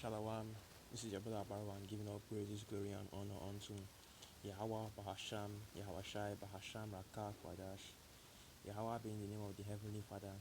Shalom. This is your brother Barwan giving all praises, glory, and honor unto Yahweh Bahasham, Yahweh Shai Bahasham Rakah Kwadash. Yahweh being the name of the Heavenly Father,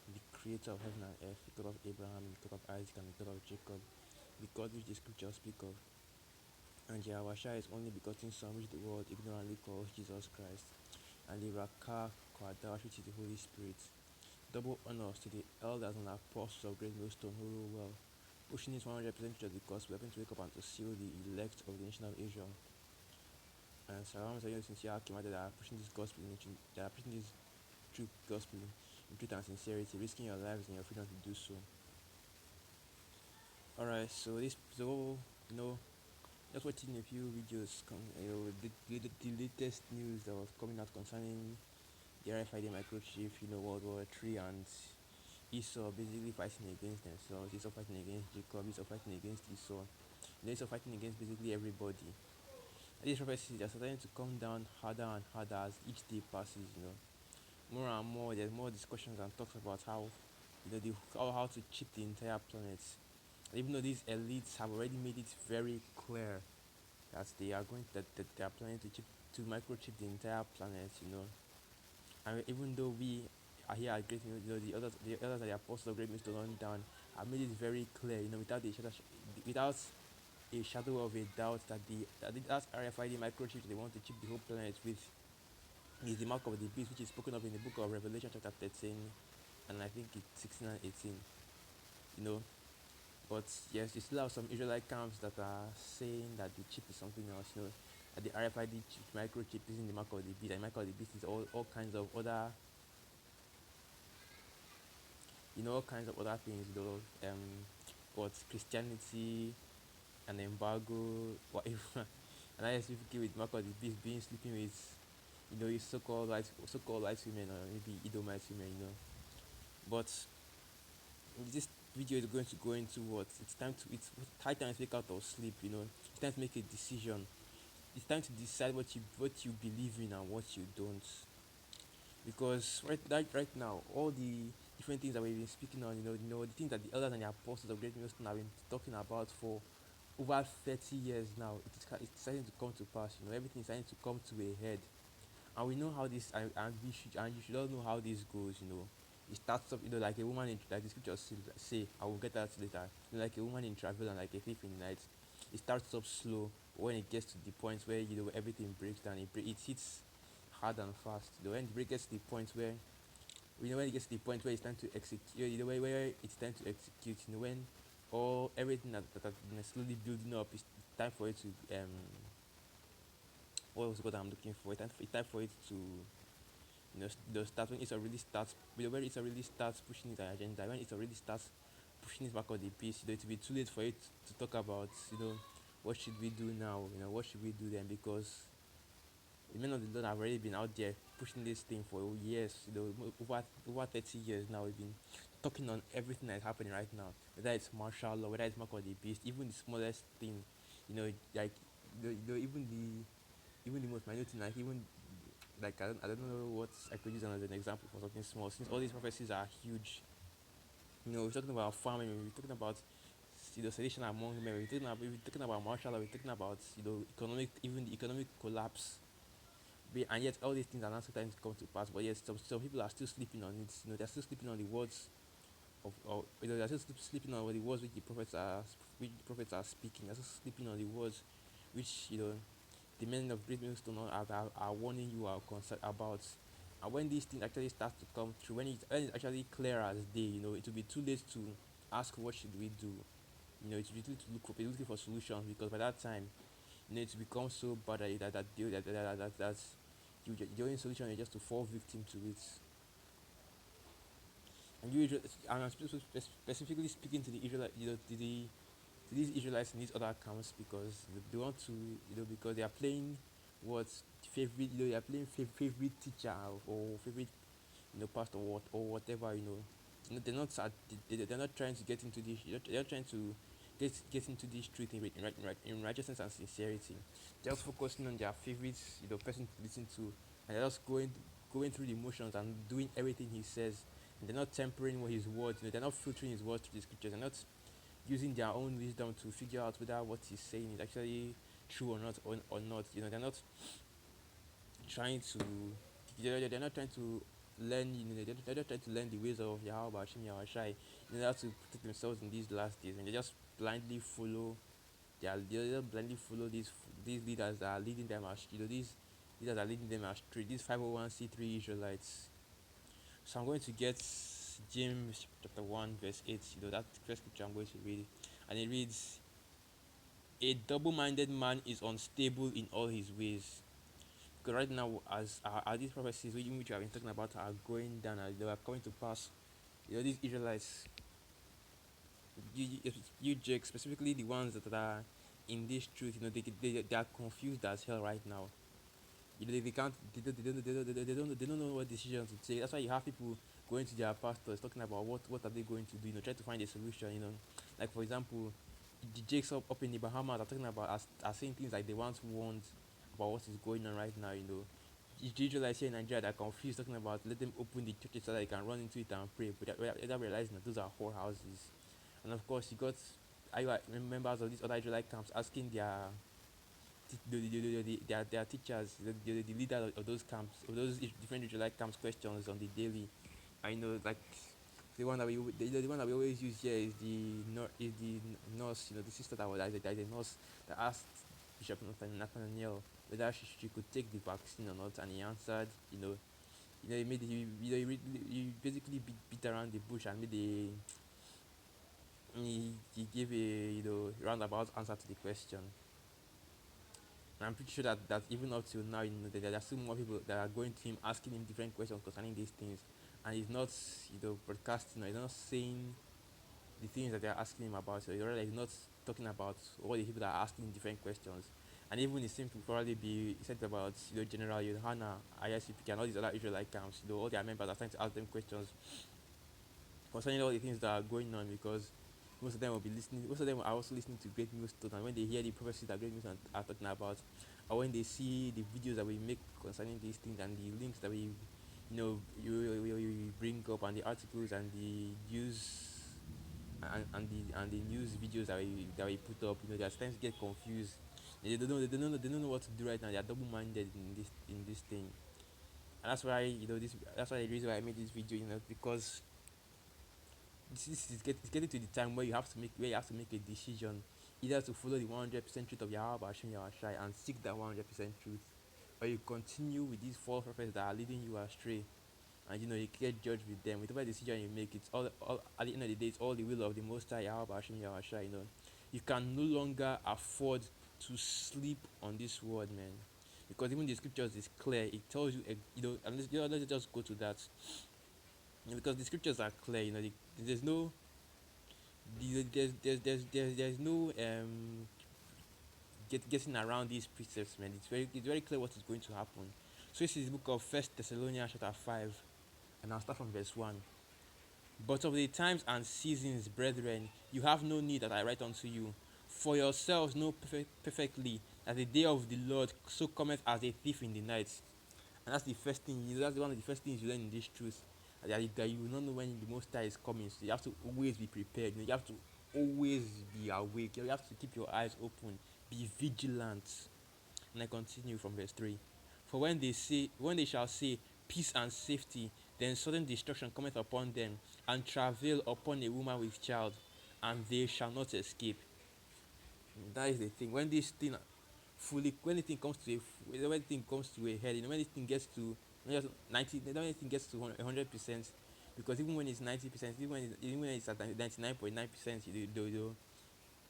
the creator of heaven and earth, the God of Abraham, the God of Isaac, and the God of Jacob, the God which the scriptures speak of. And Yahweh Shai is only begotten Son, which the world ignorantly calls Jesus Christ. And the Rakah Kwadash, which is the Holy Spirit. Double honors to the elders and apostles of Great Millstone who rule well, pushing this 100% of the gospel, helping to wake up and to seal the elect of the nation of Israel. And Salam Zayo sincere Akimada that are pushing this gospel that are pushing this true gospel in truth and sincerity, risking your lives and your freedom to do so. Alright, just watching a few videos the latest news that was coming out concerning the RFID microchip, World War III, and Esau basically fighting against themselves, Esau fighting against Jacob, Esau fighting against Esau, Esau fighting against basically everybody. And these prophecies are starting to come down harder and harder as each day passes, More and more, there's more discussions and talks about how to chip the entire planet. And even though these elites have already made it very clear that that they are planning to microchip the entire planet, And even though we are here at Great the others at the Apostles of Great Mr. Run down have made it very clear, without a shadow of a doubt that RFID microchip they want to chip the whole planet with is the mark of the beast, which is spoken of in the book of Revelation chapter 13 and I think it's 16 and 18, you know. But yes, you still have some Israelite camps that are saying that the chip is something else, that the RFID chip, microchip isn't the mark of the beast, and the mark of the beast is all kinds of other, all kinds of other things, but Christianity, an embargo, whatever. And I specifically with mark of the beast being sleeping with, his so-called white women or maybe Edomite women, But this video is going to go into what it's high time to wake out of sleep, It's time to make a decision. It's time to decide what you believe in and what you don't. Because right now, all the different things that we've been speaking on, the things that the elders and the apostles of Great Millstone have been talking about for over 30 years now, it's starting to come to pass. Everything is starting to come to a head, and we know how this, and you should all know how this goes. It starts up, like a woman like the scriptures say. I will get that later. Like a woman in travel and like a thief in the night. It starts up slow, but when it gets to the point where everything breaks down, it hits hard and fast. When it gets to the point where when it gets to the point where it's time to execute, where it's time to execute, when all everything that has been slowly building up, it's time for it to what was what I'm looking for? It's time for it to start when it already starts. When it already starts pushing its agenda, when it already starts pushing its back on the piece, it will be too late for it to talk about what should we do now, what should we do then, because the men of the Lord have already been out there pushing this thing for years, over 30 years now. We've been talking on everything that is happening right now, whether it's martial law, whether it's mark of the beast, even the smallest thing, like even the most minute thing, like even like I don't know what I could use as an example for something small. Since all these prophecies are huge, we're talking about farming, we're talking about sedition among men, we're talking about martial law, we're talking about economic, even the economic collapse. And yet all these things are not starting to come to pass. But yes, some people are still sleeping on it. They're still sleeping on the words they're still sleeping on the words which the prophets are speaking. They're still sleeping on the words which the men of Great Millstone are warning you are concerned about. And when these things actually start to come through, when it's actually clear as day, it will be too late to ask what should we do. It will be too late to looking for solutions, because by that time, it becomes so bad that the only solution is just to fall victim to it. And I'm specifically speaking to the Israelite, to these Israelites and these other accounts, because they want to, because they are playing what favorite, they are playing favorite teacher or favorite, pastor or whatever, they're not they're not trying to get into this. They're not trying to get into this truth in righteousness and sincerity. They're just focusing on their favorites, person to listen to, and they're just going through the motions and doing everything he says. And they're not tempering his words. They're not filtering his words through the scriptures. They're not using their own wisdom to figure out whether what he's saying is actually true or not. They're not trying to they're not trying to learn. They're not trying to learn the ways of Yahweh Hashem Yahweh Shai. They have to protect themselves in these last days, and they just blindly follow. They just blindly follow these leaders that are leading them as these leaders are leading them astray. These 501c3 Israelites. So I'm going to get James chapter 1 verse 8. That first scripture I'm going to read, and it reads, "A double-minded man is unstable in all his ways." Because right now, as these prophecies which we have been talking about are going down, as they are coming to pass, these Israelites, Jake, specifically the ones that are in this truth, they are confused as hell right now. They can't, they don't know what decision to take. That's why you have people going to their pastors talking about what are they going to do, try to find a solution, like for example, the Jakes up in the Bahamas are talking about are saying things like they once warned about what is going on right now. The Israelites here in Nigeria that are confused, talking about let them open the churches so that they can run into it and pray, but without realizing that those are whorehouses. And of course, you got members of these other Israelite camps asking their teachers, the leader of those camps, of those different Israelite camps, questions on the daily. I know, like the one that we always use here is the nurse, the sister that is a nurse that asked Bishop Nathaniel whether she could take the vaccine or not, and he answered, he made he basically beat around the bush and he gave a roundabout answer to the question. And I'm pretty sure that even up till now, there are still more people that are going to him asking him different questions concerning these things, and he's not broadcasting, or he's not saying the things that they're asking him about. So he's not talking about all the people that are asking different questions. And even the same could probably be said about General Yohana, ISCP, and all these other Israelite camps. All their members are trying to ask them questions concerning all the things that are going on, because most of them will be listening. Most of them are also listening to Great Millstone, and when they hear the prophecies that Great Millstone are talking about, or when they see the videos that we make concerning these things and the links that we, you bring up, and the articles and the news and the news videos that we put up, they are starting to get confused. They don't know what to do right now. They are double-minded in this thing, and that's why that's why the reason why I made this video, because it's getting to the time where you have to make a decision, either to follow the 100% truth of Yahweh Hashem Yahweh Shai and seek that 100% truth, or you continue with these false prophets that are leading you astray, and you get judged with them. Whatever decision you make, it's all at the end of the day, it's all the will of the Most High Yahweh Hashem Yahweh Shai. You can no longer afford to sleep on this word, man, because even the scriptures is clear. It tells you, and let's just go to that, because the scriptures are clear. There's no there's no getting around these precepts, man. It's very clear what is going to happen. So this is the book of First Thessalonians chapter 5, and I'll start from verse 1. "But of the times and seasons, brethren, you have no need that I write unto you. For yourselves know perfectly that the day of the Lord so cometh as a thief in the night." And that's the first thing. That's one of the first things you learn in this truth. That you will not know when the Most High is coming. So you have to always be prepared. You have to always be awake. You have to keep your eyes open. Be vigilant. And I continue from verse 3. "For when they shall say peace and safety, then sudden destruction cometh upon them, and travail upon a woman with child, and they shall not escape." That is the thing. When this thing when the thing comes to when the thing comes to a head, when this thing gets to not just 90, when anything gets to 100%, because even when it's 90%, even when it's at 99.9%,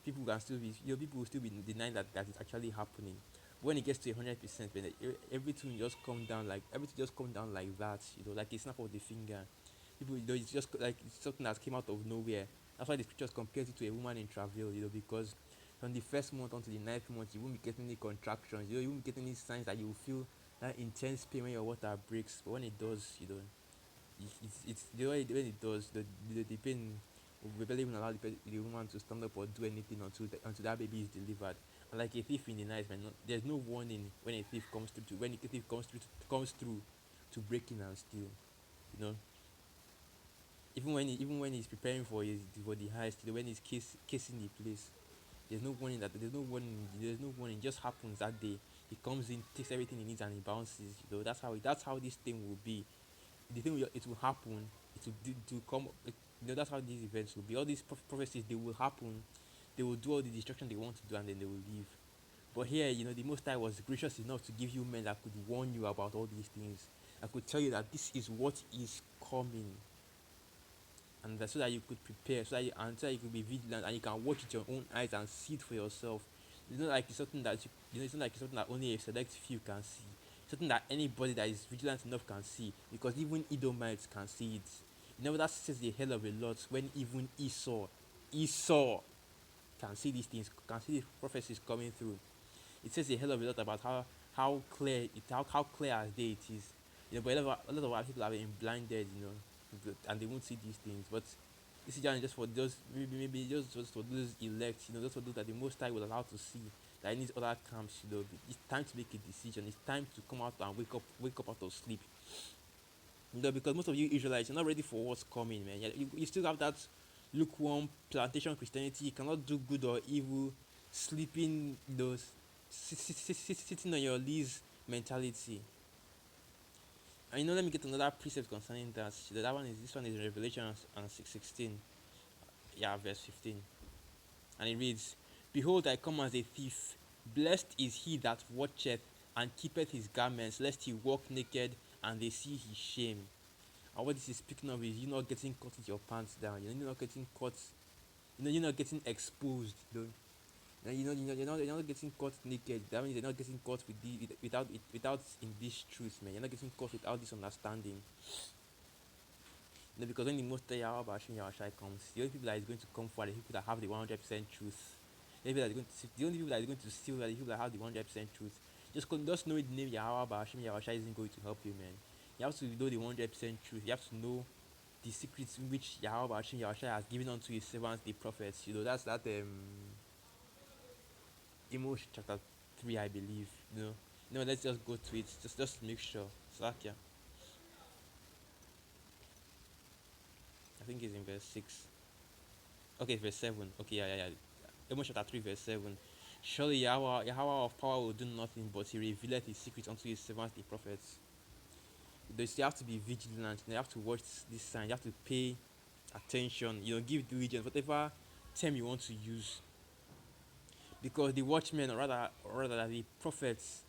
people can still be, people will still be denying that is actually happening. When it gets to 100%, when everything just come down like that, like a snap of the finger. People, it's just like it's something that came out of nowhere. That's why the scriptures compares it to a woman in travail, because from the first month until the ninth month, you won't be getting any contractions. You won't be getting any signs that you will feel that intense pain when your water breaks. But when it does, it's the way when it does, the pain will barely even allow the woman to stand up or do anything until that baby is delivered. And like a thief in the night, man, there's no warning when a thief comes through. When a thief comes through to break in and steal, you know. even when he's preparing for his for the heist, when he's casing the place, there's no warning, there's no warning. It just happens that day. He comes in, takes everything he needs, and he bounces. That's how this thing will be. The thing will, it will happen. To come. That's how these events will be. All these prophecies, they will happen. They will do all the destruction they want to do, and then they will leave. But here, the Most High was gracious enough to give you men that could warn you about all these things. I could tell you that this is what is coming, and so that you could prepare, so that you could be vigilant, and you can watch with your own eyes and see it for yourself. It's not like it's something that it's not like it's something that only a select few can see. It's something that anybody that is vigilant enough can see, because even Edomites can see it. That says a hell of a lot when even Esau can see these things, can see the prophecies coming through. It says a hell of a lot about how clear as day it is. But a lot of our people are being blinded, and they won't see these things. But this is just for those, maybe just for those elect, just for those that the Most High will allow to see. That in these other camps, it's time to make a decision. It's time to come out and wake up out of sleep. Because most of you Israelites, you're not ready for what's coming, man. You still have that lukewarm plantation Christianity. You cannot do good or evil, sleeping, sitting on your lease mentality. And let me get another precept concerning that. This one is Revelation and 6:16. Yeah, verse 15. And it reads, "Behold, I come as a thief. Blessed is he that watcheth and keepeth his garments, lest he walk naked and they see his shame." And what this is speaking of is you not getting caught with your pants down. You're not getting caught. You're not getting exposed. You're not getting caught naked. That means you're not getting caught without in this truth, man. You're not getting caught without this understanding. Because when the Most High Yahweh comes, the only people that is going to come for are the people that have the 100% truth. The only people that is going to steal are the people that have the 100% truth. Just knowing the name Yahweh isn't going to help you, man. You have to know the 100% truth. You have to know the secrets in which Yahweh has given unto his servants, the prophets. That's that Amos chapter 3, I believe. No, let's just go to it. Just make sure. Slakia. I think it's in verse 6. Okay, verse 7. Okay, yeah. Amos chapter 3, verse 7. "Surely Yahweh of power will do nothing, but he revealeth his secrets unto his servants, the prophets." You have to be vigilant. You have to watch this sign. You have to pay attention. Give diligence, whatever term you want to use. Because the watchmen, or rather the prophets,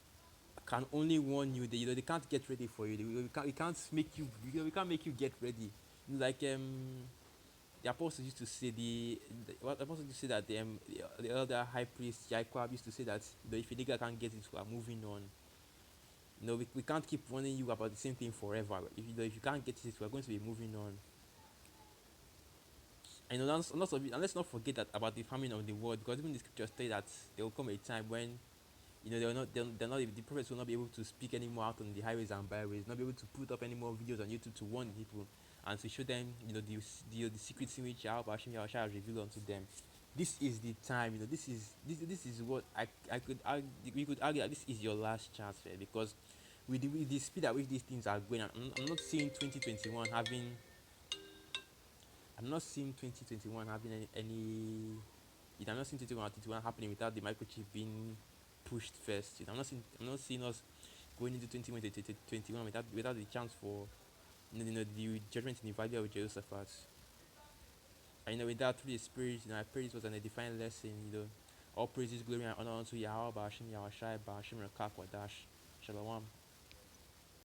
can only warn you. They can't get ready for you. We can't make you. We can't make you get ready. Like the apostles used to say what the apostles used to say that the elder high priest Jacob used to say that if a nigga can't get it, we are moving on. We can't keep warning you about the same thing forever. If you can't get it, we're going to be moving on. And let's not forget that about the famine of the world, because even the scriptures say that there will come a time when the prophets will not be able to speak anymore out on the highways and byways, not be able to put up any more videos on YouTube to warn people and to show them the secrets in which Yahweh has revealed unto them. This is the time. This is what we could argue that this is your last chance, because with the speed at which these things are going, I'm not seeing 2021 having. I'm not seeing 2021 having any. I'm not seeing 2021 happening without the microchip being pushed first. I'm not seeing us going into 2021 without the chance for the judgment in the valley of Jehoshaphat. And without through the spirit, I pray this was an edifying lesson. All praises, glory, and honor unto Yahweh, Ba'ashim, Yahweh Shai, Ba'ashim, Rakak, Wadash. Shalom.